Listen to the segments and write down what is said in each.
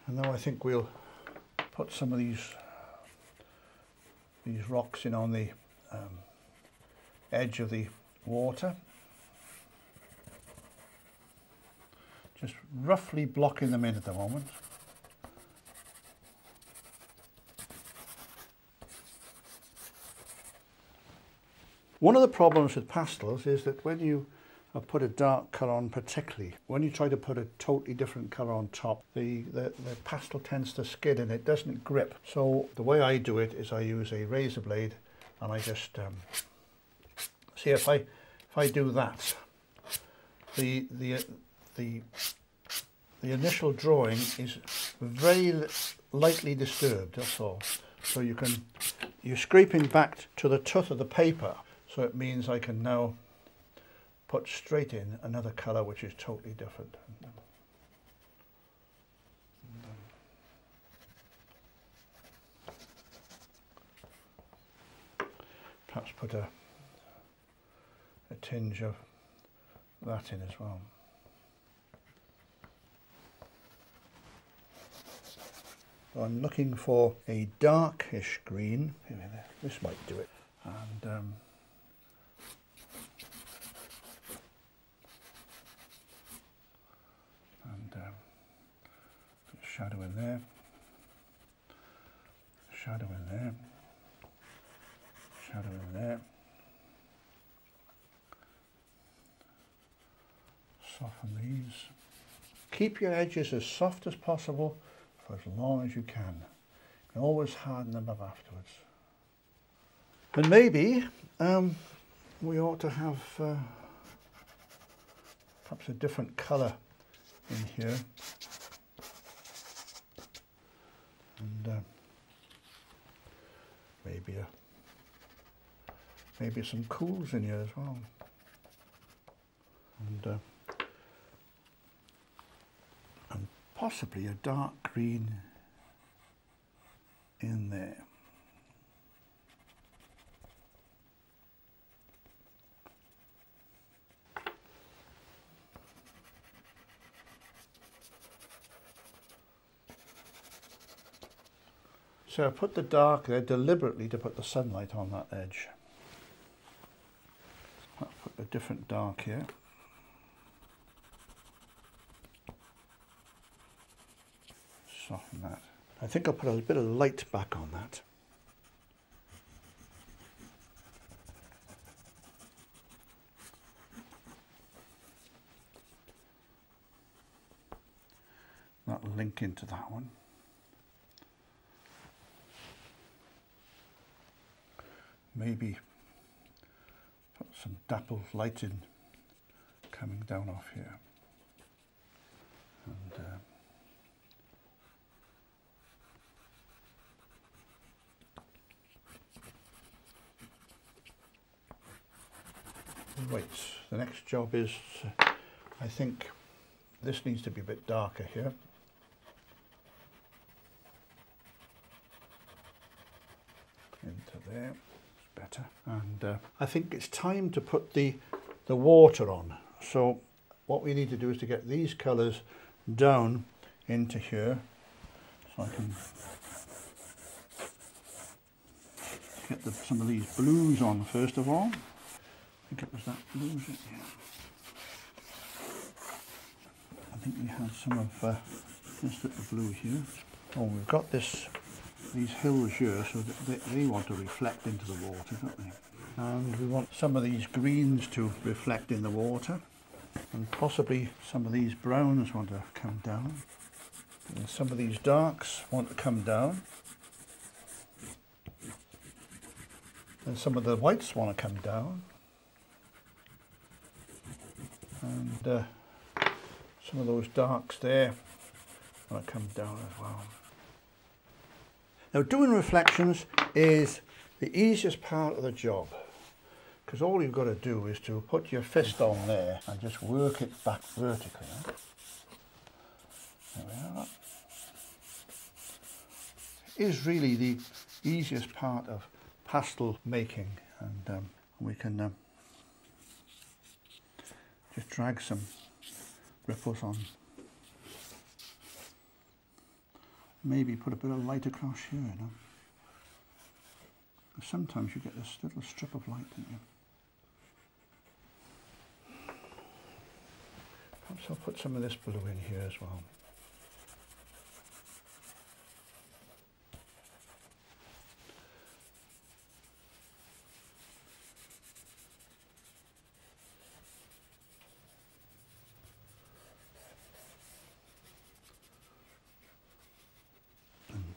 And now I think we'll put some of these rocks in on the edge of the water, just roughly blocking them in at the moment. One of the problems with pastels is that when you put a dark colour on, particularly when you try to put a totally different colour on top, the pastel tends to skid and it doesn't grip. So the way I do it is I use a razor blade and I just see if I do that, the initial drawing is very lightly disturbed, that's all. So you're scraping back to the tooth of the paper, so it means I can now put straight in another colour which is totally different. Perhaps put a tinge of that in as well. So I'm looking for a darkish green. This might do it. And shadow in there, shadow in there, shadow in there. Soften these. Keep your edges as soft as possible for as long as you can. You can always harden them up afterwards. And maybe we ought to have perhaps a different colour in here. And maybe some cools in here as well. And possibly a dark green in there. So I put the dark there deliberately to put the sunlight on that edge. I'll put a different dark here. Soften that. I think I'll put a bit of light back on that. That'll link into that one. Maybe put some dappled light in coming down off here. And right, the next job is, I think this needs to be a bit darker here. Into there. Better. And I think it's time to put the water on. So what we need to do is to get these colours down into here. So I can get some of these blues on first of all. I think it was that blue, was it? Yeah. I think we had some of this little blue here. Oh, we've got these hills here, so that they want to reflect into the water, don't they? And we want some of these greens to reflect in the water, and possibly some of these browns want to come down, and some of these darks want to come down, and some of the whites want to come down, and some of those darks there want to come down as well. Now, doing reflections is the easiest part of the job, because all you've got to do is to put your fist on there and just work it back vertically. There we are. It is really the easiest part of pastel making, and we can just drag some ripples on maybe put a bit of light across here, you know. Sometimes you get this little strip of light, don't you? Perhaps I'll put some of this blue in here as well.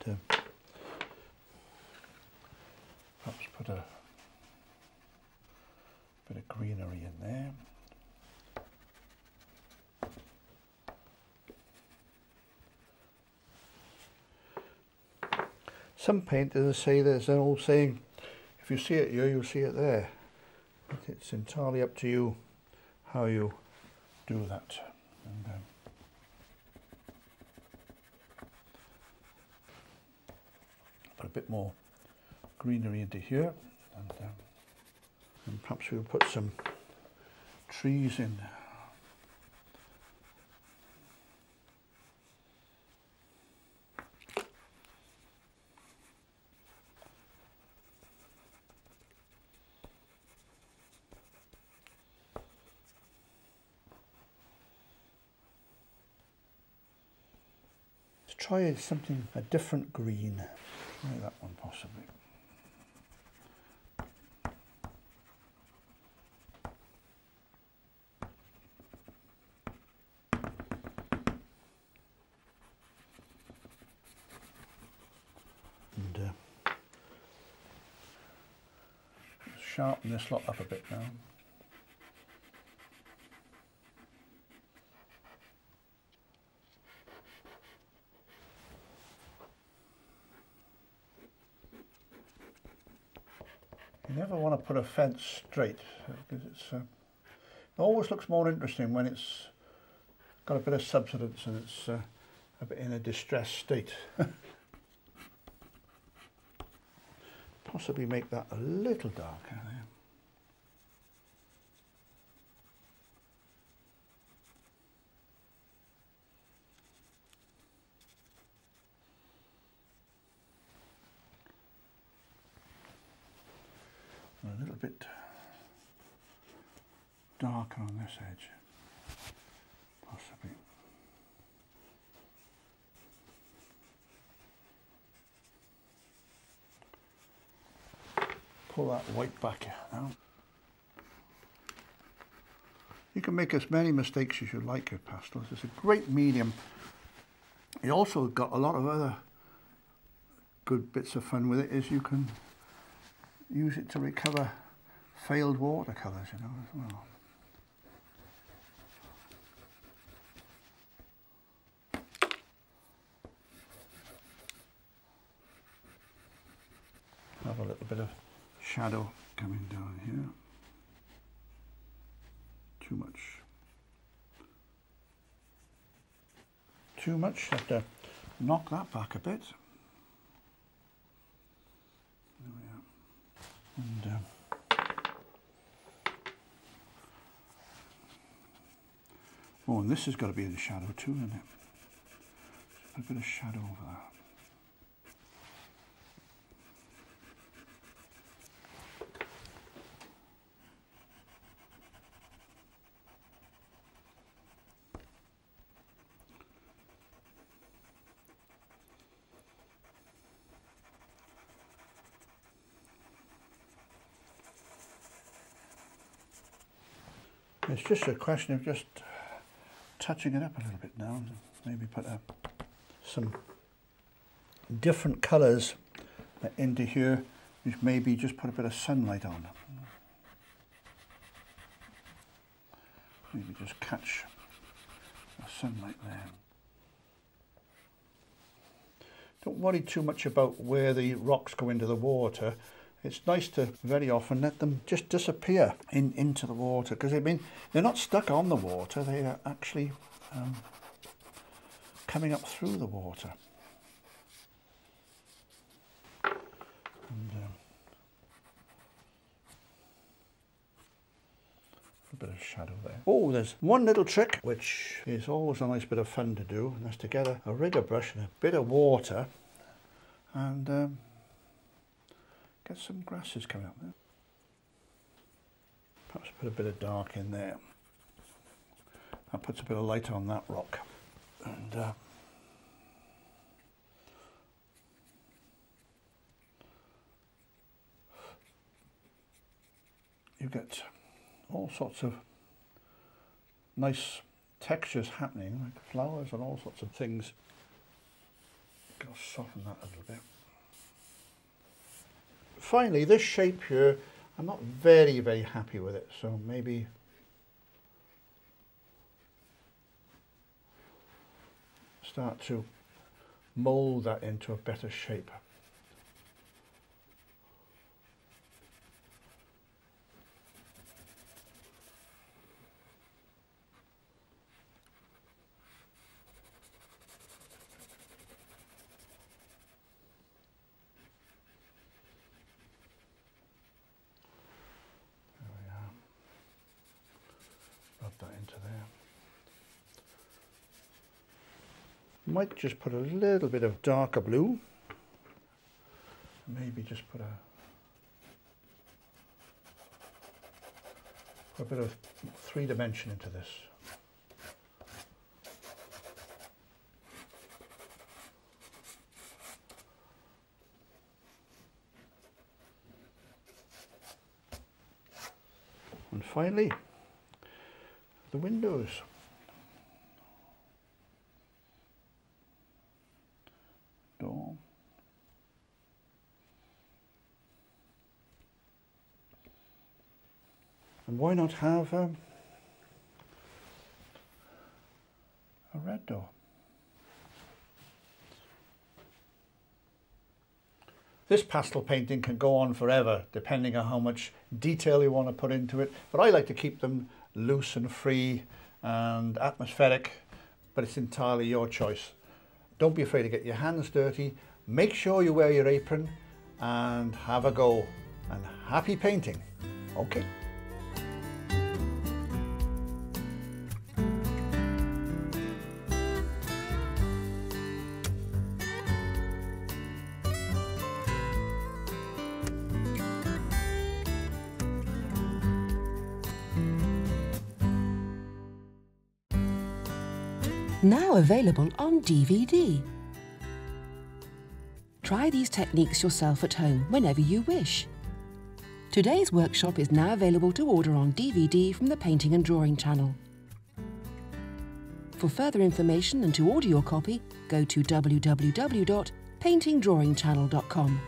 And perhaps put a bit of greenery in there. Some painters say there's an old saying, if you see it here, you'll see it there. But it's entirely up to you how you do that. And, put a bit more greenery into here, and perhaps we'll put some trees in. Let's try something, a different green. Try that one possibly. And sharpen this lot up a bit now. You never want to put a fence straight because it always looks more interesting when it's got a bit of subsidence and it's a bit in a distressed state. Possibly make that a little darker there. A little bit darker on this edge, possibly. Pull that white back now. You can make as many mistakes as you like with pastels. It's a great medium. You also got a lot of other good bits of fun with it, is you can use it to recover failed watercolours, you know, as well. Have a little bit of shadow coming down here. Too much. Too much. Have to knock that back a bit. There we are. And oh, and this has got to be in the shadow too, isn't it? Just put a bit of shadow over that. It's just a question of just touching it up a little bit now. Maybe put some different colours into here, which maybe just put a bit of sunlight on. Maybe just catch the sunlight there. Don't worry too much about where the rocks go into the water. It's nice to very often let them just disappear into the water, because I mean they're not stuck on the water, they are actually coming up through the water. And a bit of shadow there. Oh, there's one little trick which is always a nice bit of fun to do, and that's to get a rigger brush and a bit of water and get some grasses coming up there. Perhaps put a bit of dark in there. That puts a bit of light on that rock. And you get all sorts of nice textures happening, like flowers and all sorts of things. I'll soften that a little bit. Finally, this shape here, I'm not very, very happy with it, so maybe start to mold that into a better shape. That into there. Might just put a little bit of darker blue. Maybe just put a bit of 3-dimension into this. And finally, the windows. Door. And why not have a red door? This pastel painting can go on forever, depending on how much detail you want to put into it, but I like to keep them loose and free and atmospheric, but it's entirely your choice. Don't be afraid to get your hands dirty. Make sure you wear your apron and have a go. And happy painting. Okay. Now available on DVD. Try these techniques yourself at home whenever you wish. Today's workshop is now available to order on DVD from the Painting and Drawing channel. For further information and to order your copy, go to www.paintingdrawingchannel.com.